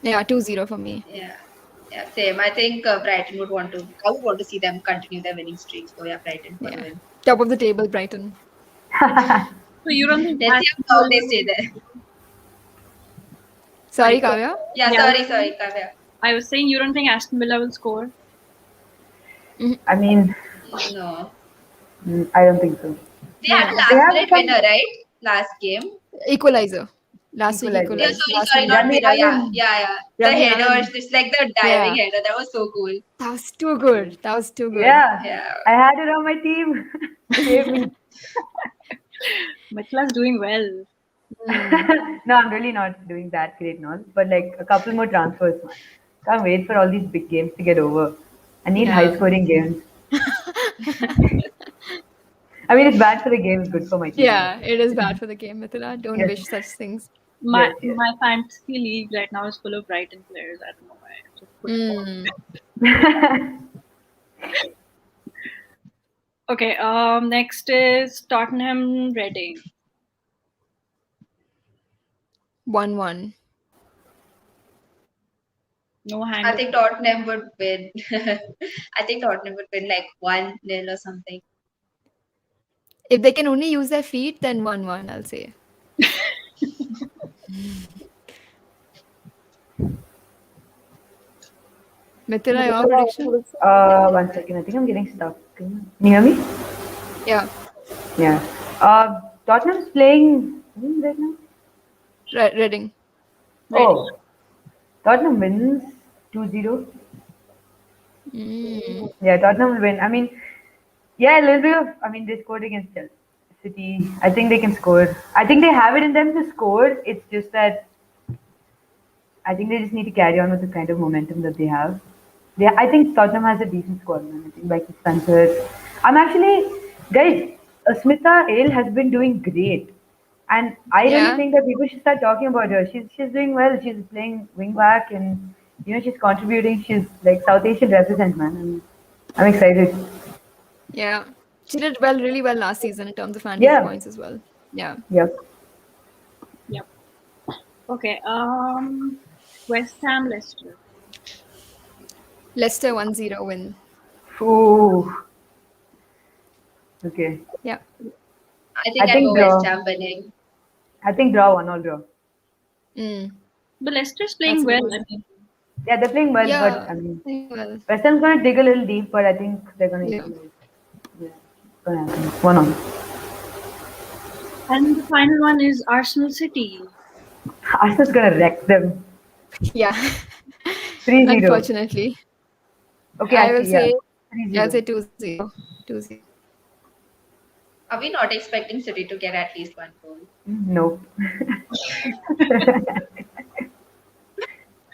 Yeah, 2-0 for me. Yeah, same. I think Brighton would want to. I would want to see them continue their winning streak. So yeah, Brighton for the Yeah, win. top of the table, Brighton. So you don't think Let's see Aston how long they Villa- stay there. Sorry, Kavya. Yeah, Yeah. sorry, Kavya. I was saying you don't think Aston Villa will score? I mean, No, I don't think so. they had a They last have minute some- winner, right? Last game. Equalizer. Last week Equalizer. Yeah, equalized. sorry, not Rami winner. Yeah. Allen. The Rami header, Allen. it's like the diving header. That was so cool. That was too good. Yeah, I had it on my team. Save me. Mitla's doing well. No, I'm really not doing that great now. But like a couple more transfers, man. Can't wait for all these big games to get over. I need Yeah. high-scoring games. I mean, it's bad for the game, it's good for my team. Yeah, it is bad for the game, Mithila. Don't Yes. wish such things. My Yes. my fantasy league right now is full of Brighton players. I don't know why. I just put it on. Okay. Next is Tottenham Reading. 1-1. No hand. I think Tottenham would win. I think Tottenham would win like 1-0 or something. If they can only use their feet, then 1-1, I'll say. Mithila, your prediction? 1 second. I think I'm getting stuck. Can you hear me? Yeah. Yeah. Tottenham's playing right now. Reading. Oh, Tottenham wins 2-0. Yeah, Tottenham will win. I mean, yeah, a little bit of. I mean, they scored against Chelsea. City. I think they can score. I think they have it in them to score. It's just that I think they just need to carry on with the kind of momentum that they have. I think Tottenham has a decent squad, man. I think Becky Spencer. I'm actually, guys, Smita Ale has been doing great. And I really Yeah. think that people should start talking about her. She's doing well. She's playing wing back and she's contributing. She's like South Asian represent, man. I'm excited. Yeah. She did really well last season in terms of fantasy Yeah. points as well. Yeah. Yep. Yep. Okay. West Ham Leicester. Leicester 1-0 win. Ooh. Okay. Yeah. I I think I'll think go West draw. Ham winning. I think draw, 1-1 draw. Mm. But Leicester's That's playing a well. good. I mean, Yeah, they're playing well, but Yeah. I mean, Well. West Ham's gonna dig a little deep, but I think they're gonna Yeah. equalize. Yeah, it's gonna happen. 1-1. and the final one is Arsenal City. Arsenal's gonna wreck them. Yeah. 3-0. Unfortunately, Okay, I will actually, yeah. say. I'll 3-0. say 2-0. 2-0. Are we not expecting City to get at least one goal? No.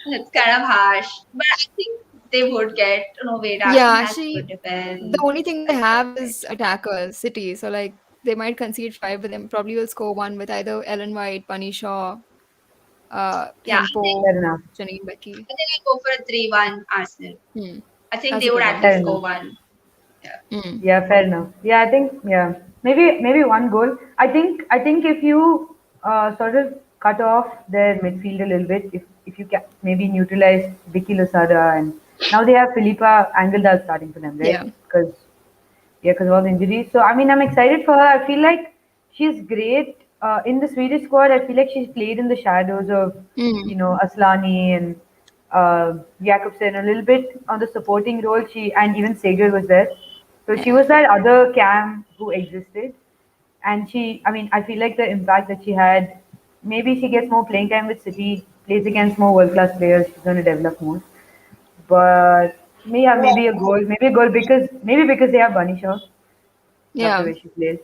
It's kind of harsh, but I think they would get. No, wait, Yeah, Arsenal has good actually, the defense. only thing they have is attackers, City. So like they might concede five, but then probably will score one with either Ellen White, Bunny Shaw, Yeah, I think Hempo, Fair enough. Janine Becky. I think I'll go for a 3-1 Arsenal. Hmm. I think That's they a would good at one. Fair least enough. score one. Yeah. Hmm. Yeah, fair enough. Yeah, I think yeah, maybe one goal. I think if you sort of cut off their midfield a little bit, if you can maybe neutralize Vicky Losada and now they have Philippa Angeldal starting for them, right? Yeah. Because yeah, because of all the injuries. So I mean, I'm excited for her. I feel like she's great in the Swedish squad. I feel like she's played in the shadows of Hmm. Aslani and Jakobsen a little bit on the supporting role. She and even Sager was there, so she Yeah. was that other cam who existed. And I mean, I feel like the impact that she had. Maybe she gets more playing time with City, plays against more world class players. She's going to develop more. But yeah, maybe a goal because they have Bunny Shaw. Love the Yeah. way she plays.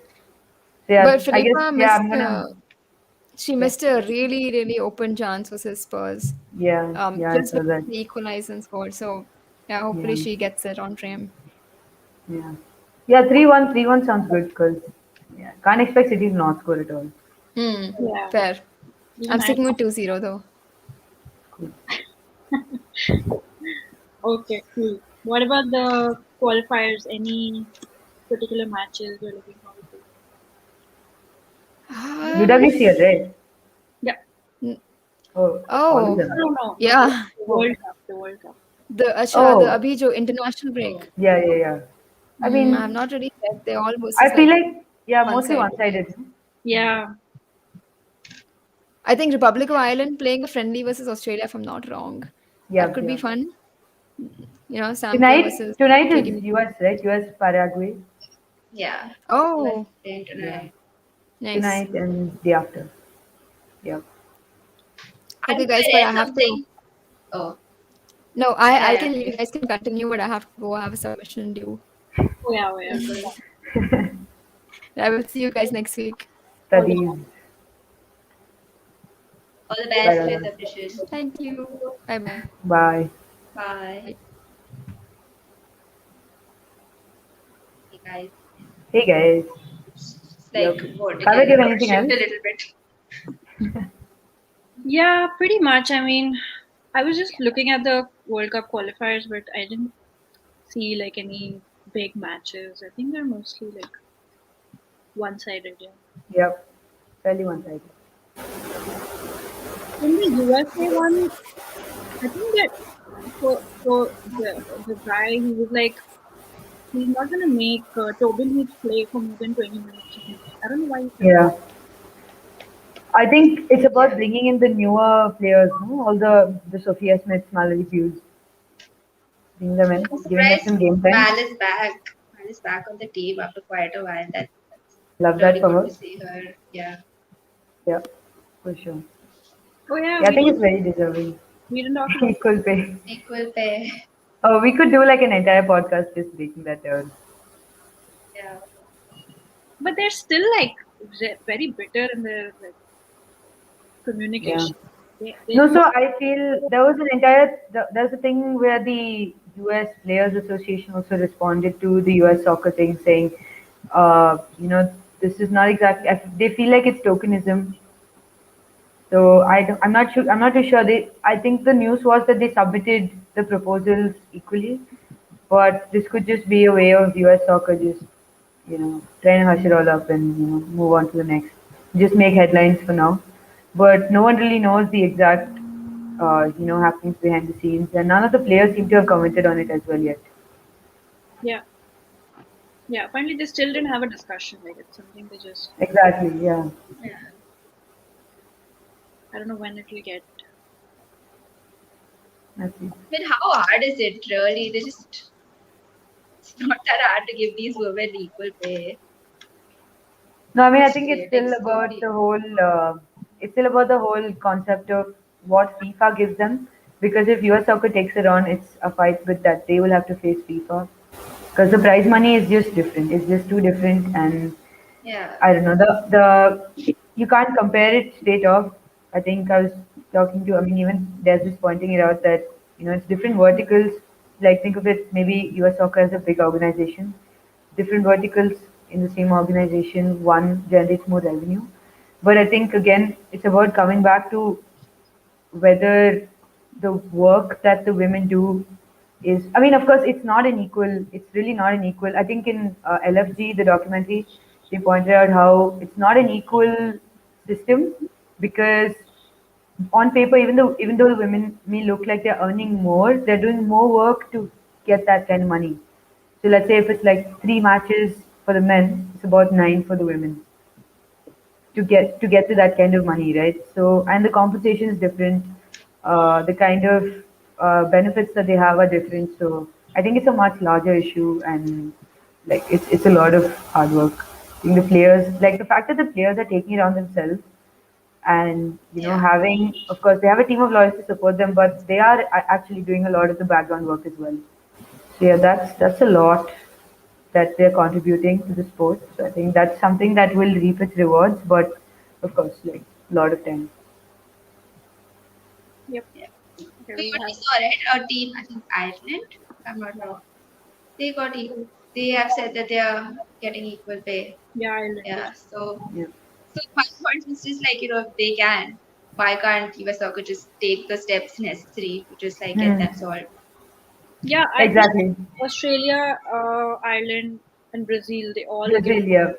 So yeah, But I guess Philippa yeah, missed. I'm gonna She yeah, missed a really, really open chance versus Spurs. yeah, I Just saw when that. they equalized and scored. So yeah, hopefully Yeah, she gets it on frame. yeah, yeah. 3-1 sounds good because yeah, can't expect City to not score at all. Hmm. Yeah, Fair. even I'm I. sticking with 2-0 though. Cool. Okay, cool. What about the qualifiers? Any particular matches you're looking forward to? Um, UWCL, right? Yeah. n- Oh, all of oh, them. No. yeah. The Oh, World Cup. The World Cup. The oh, Abijo international break. yeah, yeah, yeah. I I have mean, not really checked. They're all I versus feel like like yeah, one mostly side. one-sided. Yeah. I think Republic of Ireland playing a friendly versus Australia, if I'm not wrong. That Yeah, could be yeah. fun. Sam Kerr Tonight, versus tonight Katie is McCullough. US, right? US Paraguay. Yeah. Let's Oh, play Yeah, tonight. nice. tonight and day after. Yeah. I Okay, guys, but read I have to. something. Oh, No, yeah, I yeah, can. You please. guys can continue, but I have to go. I have a submission due. Oh yeah. Go ahead. I will see you guys next week. All the Studies. All the Bye, best with Dada. the dishes. Thank you. Bye bye. Bye. Bye. Hey guys. Hey guys. It's Yep. like voting Have in you the have anything shift else? a little bit. Yeah, pretty much. I mean, I was just looking at the World Cup qualifiers, but I didn't see like any big matches. I think they're mostly like one-sided. Yeah. Yep. Fairly one-sided. In the USA one, I think that for the guy, he was like, he's not gonna make Tobi needs play for more than 20 minutes. I don't know why he said that. Yeah. I think it's about Yeah. bringing in the newer players, no? All the Sophia Smiths, Mallory Hughes, bringing them in, I'm giving them surprised some game time. Mal is back. Mal is back on the team after quite a while. That's Love that really for good her. to see her. Yeah. Yeah, for sure. Oh yeah, Yeah, I think it's very deserving. we didn't talk about Equal pay. Equal pay. Oh, we could do like an entire podcast just breaking that down. Yeah. but they're still like very bitter in their like Yeah. communication. They No, don't. so I feel there was an there was a thing where the US Players Association also responded to the US soccer thing saying, this is not exactly, they feel like it's tokenism. So I'm not sure, I'm not too sure. I think the news was that they submitted the proposals equally, but this could just be a way of US soccer just, try and hush it all up and, move on to the next. Just make headlines for now. But no one really knows the exact, happenings behind the scenes, and none of the players seem to have commented on it as well yet. Yeah. Yeah, apparently they still didn't have a discussion. Like it's something they just, Exactly. Yeah. Yeah. I don't know when it will get. Okay. But how hard is it really? It's not that hard to give these women equal pay. No, I mean, I think it's Frustrating, still so about the whole. It's still about the whole concept of what FIFA gives them. Because if US soccer takes it on, it's a fight with that they will have to face FIFA. Because the prize money is just different. It's just too different, and yeah, I don't know. The you can't compare it straight off. I think I was talking to. I mean, even Des was pointing it out that it's different verticals. Like think of it, maybe US soccer as a big organization, different verticals in the same organization. One generates more revenue, but I think again, it's about coming back to whether the work that the women do is, I mean, of course it's not an equal, it's really not an equal. I think in LFG, the documentary, they pointed out how it's not an equal system, because on paper, even though the women may look like they're earning more, they're doing more work to get that kind of money. So let's say if it's like 3 matches for the men, it's about 9 for the women to get to that kind of money, right? So, and the compensation is different. The kind of benefits that they have are different. So, I think it's a much larger issue, and like it's a lot of hard work. I think the players, like the fact that the players are taking it on themselves, and yeah, having, of course, they have a team of lawyers to support them, but they are actually doing a lot of the background work as well. So yeah, that's a lot that they're contributing to the sport. So I think that's something that will reap its rewards, but of course, like a lot of time. Yep. yeah. Okay, We we already have. saw right a team, I think Ireland, if I'm not wrong. They got they have said that they are getting equal pay. Yeah, Ireland. Yeah. Yeah. Yeah. So my point is just like, if they can, why can't US soccer just take the steps necessary to just like get Hmm. that solved? Yeah, I think Exactly. Australia, Ireland, and Brazil, they all are Brazil, given. yeah.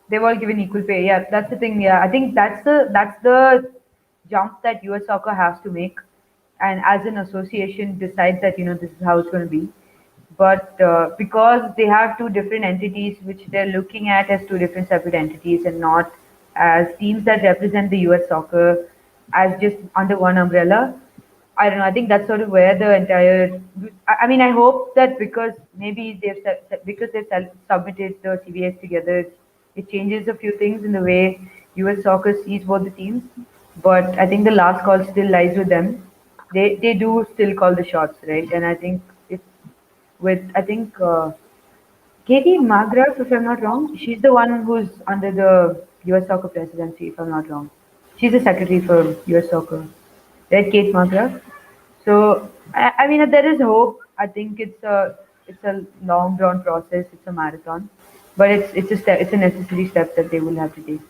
They've all given equal pay. Yeah, that's the thing. Yeah, I think that's the jump that US soccer has to make, and as an association decides that this is how it's going to be. But because they have two different entities, which they're looking at as two different separate entities, and not as teams that represent the US soccer as just under one umbrella, I don't know. I think that's sort of where the entire. I mean, I hope that because maybe because they've submitted the CVS together, it changes a few things in the way US soccer sees both the teams. But I think the last call still lies with them. They do still call the shots, right? And I think it's with Katie Magrath, if I'm not wrong. She's the one who's under the US Soccer presidency, if I'm not wrong. She's the secretary for US Soccer, right? Kate Magrath. So I mean, there is hope. I think it's a long drawn process. It's a marathon, but it's a step. It's a necessary step that they will have to take.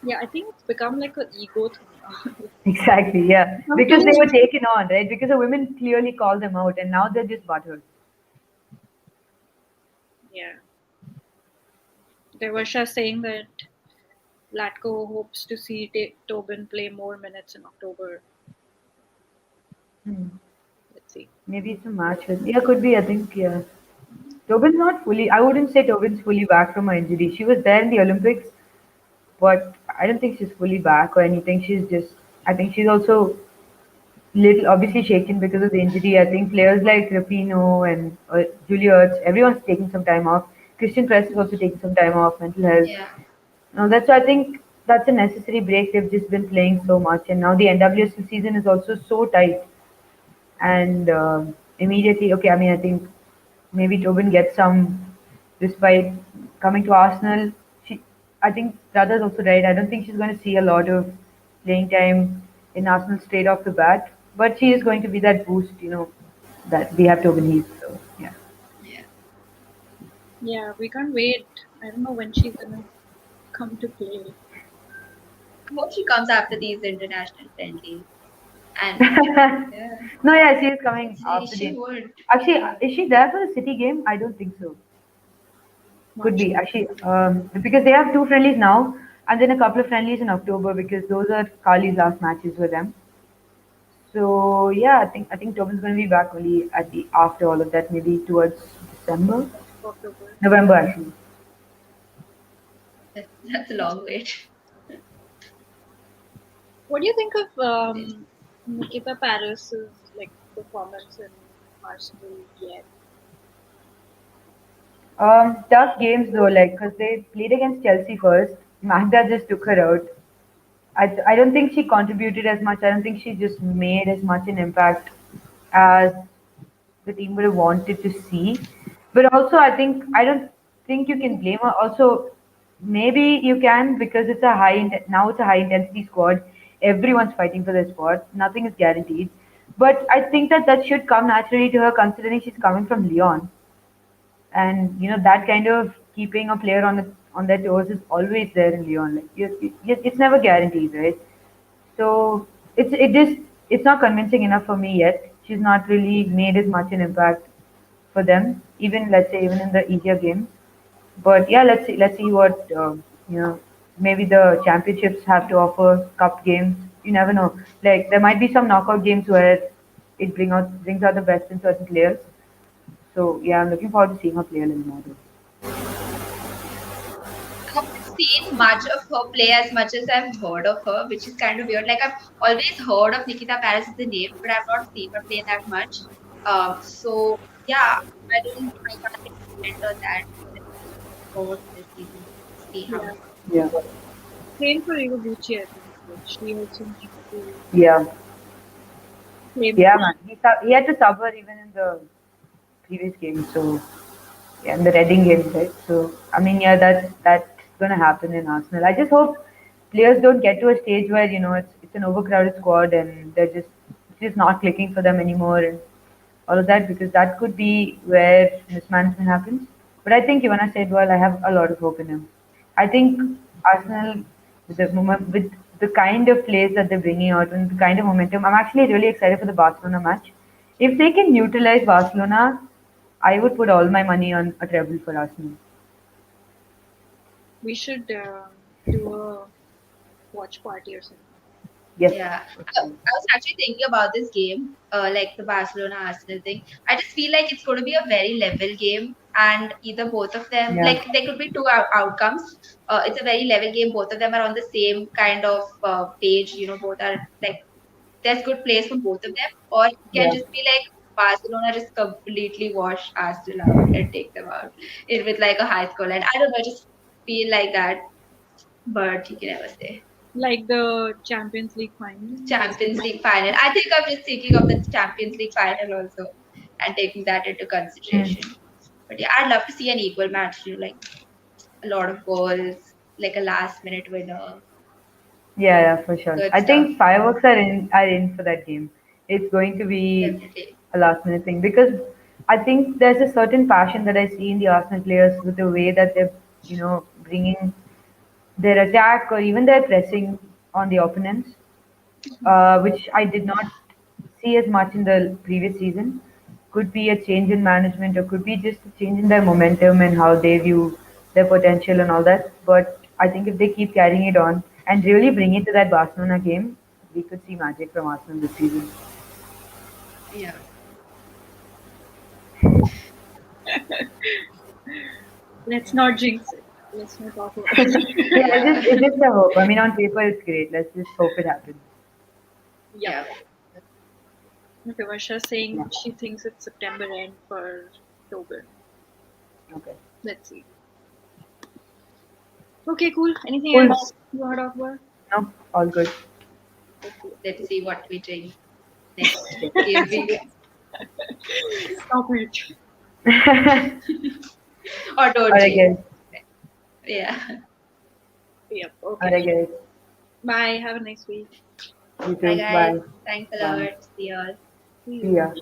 Yeah, I think it's become like an ego thing now. Exactly. Yeah, Some because they teams, were taken on, right? Because the women clearly called them out, and now they're just butthurt. yeah, there was just saying that Latko hopes to see Tobin play more minutes in October. Hmm. Let's see. Maybe it's a match with. Yeah, could be. I think. Yeah. Tobin's not fully. I wouldn't say Tobin's fully back from her injury. She was there in the Olympics, but I don't think she's fully back or anything. She's just. I think she's also little obviously shaken because of the injury. I think players like Rapino and Julia Ertz, everyone's taking some time off. Christian Press is also taking some time off, mental health. Yeah, Now that's why I think that's a necessary break. They've just been playing so much, and now the NWSL season is also so tight. And immediately, okay, I mean, I think maybe Tobin gets some respite coming to Arsenal. I think Radha's also right. I don't think she's going to see a lot of playing time in Arsenal straight off the bat, but she is going to be that boost, that we have Tobin Heath. So yeah, yeah. Yeah, we can't wait. I don't know when she's gonna come to play. I hope she comes after these international friendlies. And yeah, no, yeah, she is coming after she the. would. Actually, Yeah, is she there for the City game? I don't think so. Could Not be sure. actually, because they have two friendlies now, and then a couple of friendlies in October because those are Kali's last matches with them. So yeah, I think Tobin's going to be back only at the after all of that, maybe towards December. October. November actually. That's a long wait. What do you think of Nikita Paris's like performance in Arsenal yet? Tough games though, like because they played against Chelsea first. Magda just took her out. I don't think she contributed as much. I don't think she just made as much an impact as the team would have wanted to see. But also, I don't think you can blame her. Also, maybe you can because now it's a high intensity squad. Everyone's fighting for their spot. Nothing is guaranteed. But I think that should come naturally to her considering she's coming from Lyon, and that kind of keeping a player on their toes is always there in Lyon. Like it's never guaranteed, right? So it's not convincing enough for me yet. She's not really made as much an impact for them, even let's say even in the easier games. But yeah, let's see what maybe the championships have to offer. Cup games, you never know. Like there might be some knockout games where it brings out the best in certain players. So yeah, I'm looking forward to seeing her play a little more. Though. I haven't seen much of her play as much as I've heard of her, which is kind of weird. Like I've always heard of Nikita Paris as a name, but I've not seen her play that much. So yeah, I can't really comment on that. Forward to this season, see how Yeah, it goes. Yeah, same for Iwabuchi, I think. Like she also needs to yeah, play more. yeah, man. He had to suffer even in the previous game. So yeah, in the Reading game, right? So I mean, yeah, that's gonna happen in Arsenal. I just hope players don't get to a stage where it's an overcrowded squad and it's just not clicking for them anymore and all of that because that could be where mismanagement happens. But I think Ivana said well, I have a lot of hope in him. I think Arsenal with the kind of plays that they're bringing out and the kind of momentum, I'm actually really excited for the Barcelona match. If they can neutralize Barcelona, I would put all my money on a treble for Arsenal. We should do a watch party or something. Yes. Yeah, For I sure. was actually thinking about this game, like the Barcelona Arsenal thing. I just feel like it's going to be a very level game, and either both of them, Yeah. like there could be two outcomes. It's a very level game. Both of them are on the same kind of page. Both are like there's good plays from both of them, or it can Yeah. just be like Barcelona just completely wash Arsenal out and take them out in with like a high score. And I don't know, I just feel like that, but you can never say. Like the Champions League final. Champions League final. I think I'm just thinking of the Champions League final also and taking that into Mm. consideration. But yeah, I'd love to see an equal match, like a lot of goals, like a last minute winner. Yeah, yeah, for sure. Good I stuff. think fireworks are in for that game. It's going to be Definitely. a last minute thing because I think there's a certain passion that I see in the Arsenal players with the way that they're bringing their attack or even their pressing on the opponents, which I did not see as much in the previous season. Could be a change in management or could be just a change in their momentum and how they view their potential and all that. But I think if they keep carrying it on and really bring it to that Barcelona game, we could see magic from Arsenal this season. Yeah. Let's not jinx it. Let's not talk about it. Yeah, Yeah. it's just a hope. I mean, on paper, it's great. Let's just hope it happens. Yeah. Yeah. Okay, Varsha Yeah. saying she thinks it's September end for October. Okay. Let's see. Okay, cool. Anything Cool. else you want to talk about? No, all good. Okay. Let's see what we drink next Yes. game week. Stop it. Or don't Alright, drink. guys. Yeah. Yep. Alright, Okay. guys. Bye. Have a nice week. You Bye too. guys. Bye. Thanks a Bye. lot. See y'all. See See you. ya.